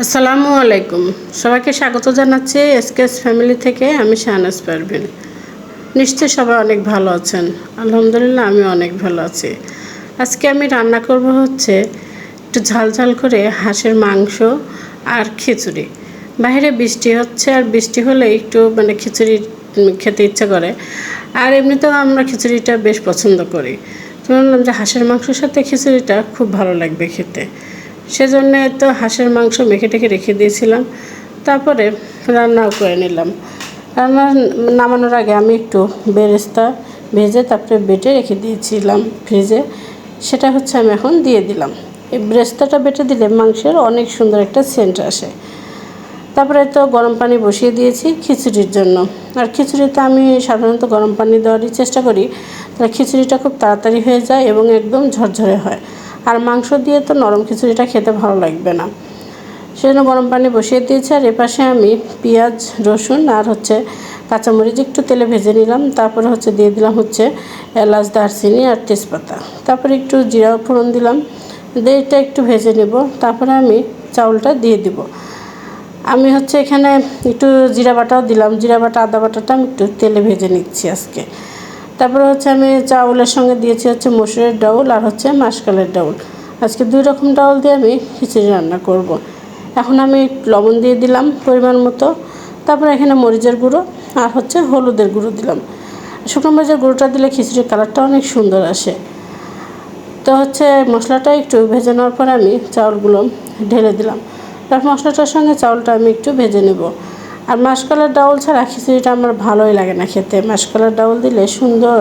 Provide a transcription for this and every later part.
আসসালামু আলাইকুম। সবাইকে স্বাগত জানাচ্ছি এসকেএস ফ্যামিলি থেকে। আমি শাহনাজ পারভিন। নিশ্চয়ই সবাই অনেক ভালো আছেন। আলহামদুলিল্লাহ আমি অনেক ভালো আছি। আজকে আমি রান্না করব হচ্ছে একটু ঝাল করে হাঁসের মাংস আর খিচুড়ি। বাইরে বৃষ্টি হচ্ছে, আর বৃষ্টি হলে একটু খিচুড়ি খেতে ইচ্ছা করে। আর এমনিতেও আমরা খিচুড়িটা বেশ পছন্দ করি। তো বললাম যে হাঁসের মাংসের সাথে খিচুড়িটা খুব ভালো লাগবে খেতে। সেজন্যে তো হাঁসের মাংস মেখে টেখে রেখে দিয়েছিলাম। তারপরে রান্নাও করে নিলাম। রান্না নামানোর আগে আমি একটু বেরেস্তা ভেজে তারপরে বেটে রেখে দিয়েছিলাম ফ্রিজে। সেটা হচ্ছে আমি এখন দিয়ে দিলাম। এই বেরেস্তাটা বেটে দিলে মাংসের অনেক সুন্দর একটা সেন্ট আসে। তারপরে তো গরম পানি বসিয়ে দিয়েছি খিচুড়ির জন্য। আর খিচুড়িতে আমি সাধারণত গরম পানি দেওয়ারই চেষ্টা করি, তাহলে খিচুড়িটা খুব তাড়াতাড়ি হয়ে যায় এবং একদম ঝরঝরে হয়। আর মাংস দিয়ে তো নরম খিচুড়িটা খেতে ভালো লাগবে না, সেজন্য গরম পানি বসিয়ে দিয়েছি। আর এপাশে আমি পেঁয়াজ, রসুন আর কাঁচামরিচ একটু তেলে ভেজে নিলাম। তারপরে দিয়ে দিলাম এলাচ, দারচিনি আর তেজপাতা। তারপরে একটু জিরা ফোড়ন দিলাম, দিয়ে এটা একটু ভেজে নেব। তারপরে আমি চাউলটা দিয়ে দিব। আমি এখানে একটু জিরা বাটাও দিলাম। জিরা বাটা, আদা বাটাটা আমি একটু তেলে ভেজে নিচ্ছি আজকে। তারপরে আমি চাউলের সঙ্গে দিয়েছি মসুরের ডাউল আর মাসকলাইয়ের ডাউল। আজকে 2 রকম ডাউল দিয়ে আমি খিচুড়ি রান্না করব। এখন আমি লবণ দিয়ে দিলাম পরিমাণ মতো। তারপরে এখানে মরিচের গুঁড়ো আর হলুদের গুঁড়ো দিলাম। শুকনো মরিচের গুঁড়োটা দিলে খিচুড়ির কালারটা অনেক সুন্দর আসে। তো মশলাটা একটু ভেজে নেওয়ার পর আমি চাউলগুলো ঢেলে দিলাম। তারপর মশলাটার সঙ্গে চাউলটা আমি একটু ভেজে নেব। আর মাসকলাইয়ের ডাউল ছাড়া খিচুড়িটা আমার ভালোই লাগে না খেতে। মাসকলাইয়ের ডাউল দিলে সুন্দর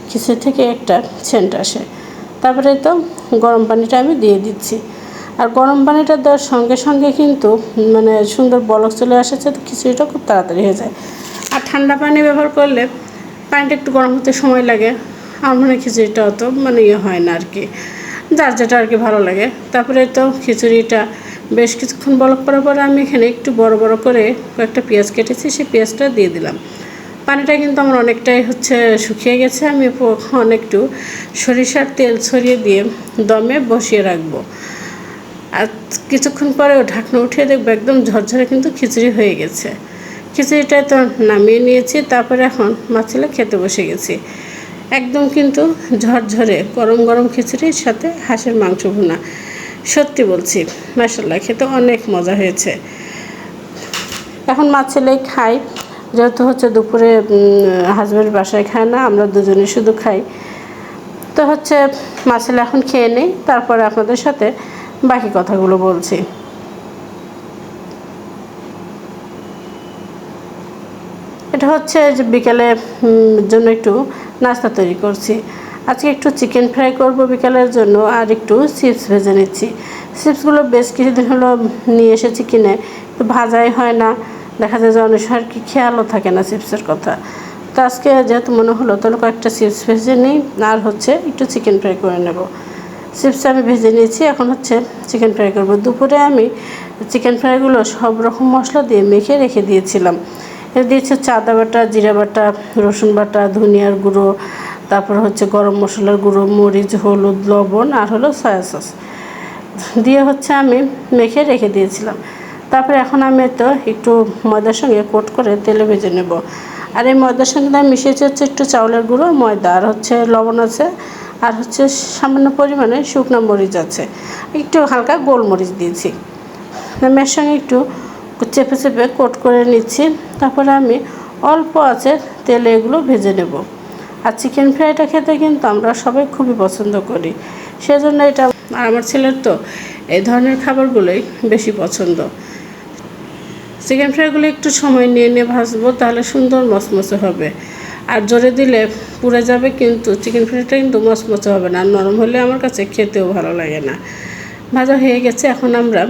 খিচুড়ি থেকে একটা সেন্ট আসে। তারপরে তো গরম পানিটা আমি দিয়ে দিচ্ছি। আর গরম পানিটা দেওয়ার সঙ্গে সঙ্গে কিন্তু সুন্দর বলক চলে আসছে, তো খিচুড়িটা খুব তাড়াতাড়ি হয়ে যায়। আর ঠান্ডা পানি ব্যবহার করলে পানিটা একটু গরম হতে সময় লাগে। আর খিচুড়িটা অত ইয়ে হয় না আর কি, যার যেটা আর কি ভালো লাগে। তারপরে তো খিচুড়িটা বেশ কিছুক্ষণ বলক পড়ার পরে আমি এখানে একটু বড় বড় করে কয়েকটা পেঁয়াজ কেটেছি, সেই পেঁয়াজটা দিয়ে দিলাম। পানিটা কিন্তু আমার অনেকটাই শুকিয়ে গেছে। আমি একটু সরিষার তেল ছড়িয়ে দিয়ে দমে বসিয়ে রাখবো। আর কিছুক্ষণ পরে ঢাকনা উঠিয়ে দেখবো একদম ঝরঝরে কিন্তু খিচুড়ি হয়ে গেছে। খিচুড়িটা তো নামিয়ে নিয়েছি। তারপরে এখন মাছলে খেতে বসে গেছি। একদম কিন্তু ঝরঝরে গরম গরম খিচুড়ির সাথে হাঁসের মাংস ভুনা। সত্যি বলছি, মাশাআল্লাহ খেতে অনেক মজা হয়েছে। এখন মা ছেলে খাই, যেহেতু দুপুরে হাজব্যান্ড বাসায় খায় না, আমরা দুজনে শুধু খাই। তো মা ছেলে এখন খেয়ে নেই, তারপরে আপনাদের সাথে বাকি কথাগুলো বলছি। এটা যে বিকেলে জন্য একটু নাস্তা তৈরি করছি। আজকে একটু চিকেন ফ্রাই করব বিকেলের জন্য, আর একটু চিপস ভেজে নিচ্ছি। চিপসগুলো বেশ কিছুদিন হলো নিয়ে এসেছি কিনে, তো ভাজাই হয় না। দেখা যায় যে অনেক সময় কি খেয়ালও থাকে না চিপসের কথা। তো আজকে যেহেতু মনে হলো, তাহলে কয়েকটা চিপস ভেজে নিই, আর একটু চিকেন ফ্রাই করে নেব। চিপস আমি ভেজে নিয়েছি, এখন চিকেন ফ্রাই করব। দুপুরে আমি চিকেন ফ্রাইগুলো সব রকম মশলা দিয়ে মেখে রেখে দিয়েছিলাম। এর দিয়েছি আদা বাটা, জিরা বাটা, রসুন বাটা, ধনিয়ার গুঁড়ো, তারপর গরম মশলার গুঁড়ো, মরিচ, হলুদ, লবণ আর সয়া সস দিয়ে আমি মেখে রেখে দিয়েছিলাম। তারপরে এখন আমি তো একটু ময়দার সঙ্গে কোট করে তেলে ভেজে নেব। আর এই ময়দার সঙ্গে আমি মিশিয়েছি একটু চাউলের গুঁড়ো, ময়দা আর লবণ আছে, আর সামান্য পরিমাণে শুকনো মরিচ আছে, একটু হালকা গোলমরিচ দিয়েছি। এর সঙ্গে একটু চেপে চেপে কোট করে নিচ্ছি। তারপরে আমি অল্প আছে তেলে এগুলো ভেজে নেব। আর চিকেন ফ্রাইটা খেতে কিন্তু আমরা সবাই খুবই পছন্দ করি, সেজন্য এটা। আর আমার ছেলের তো এই ধরনের খাবারগুলোই বেশি পছন্দ। চিকেন ফ্রাইগুলো একটু সময় নিয়ে ভাজবো, তাহলে সুন্দর মচমচে হবে। আর জোরে দিলে পুড়ে যাবে, কিন্তু চিকেন ফ্রাইটা কিন্তু মচমচে হবে না। নরম হলে আমার কাছে খেতেও ভালো লাগে না। ভাজা হয়ে গেছে, এখন আমরা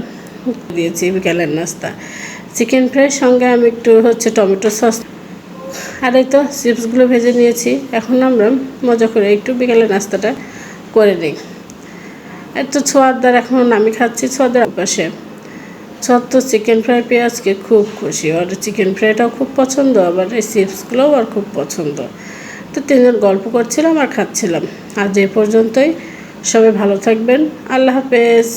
দিয়েছি বিকেলের নাস্তা। চিকেন ফ্রাইয়ের সঙ্গে আমি একটু টমেটো সস আর এই তো চিপসগুলো ভেজে নিয়েছি। এখন আমরা মজা করে একটু বিকেলের নাস্তাটা করে নিই। এত ছোঁয়াদার এখন আমি খাচ্ছি। ছোঁয়াদার পাশে ছোঁয়ার তো চিকেন ফ্রাই পেঁয়াজকে খুব খুশি, আর চিকেন ফ্রাইটাও খুব পছন্দ, আবার এই চিপসগুলোও আর খুব পছন্দ। তো 3 জন গল্প করছিলাম আর খাচ্ছিলাম। আজ এ পর্যন্তই। সবাই ভালো থাকবেন। আল্লাহ হাফেজ।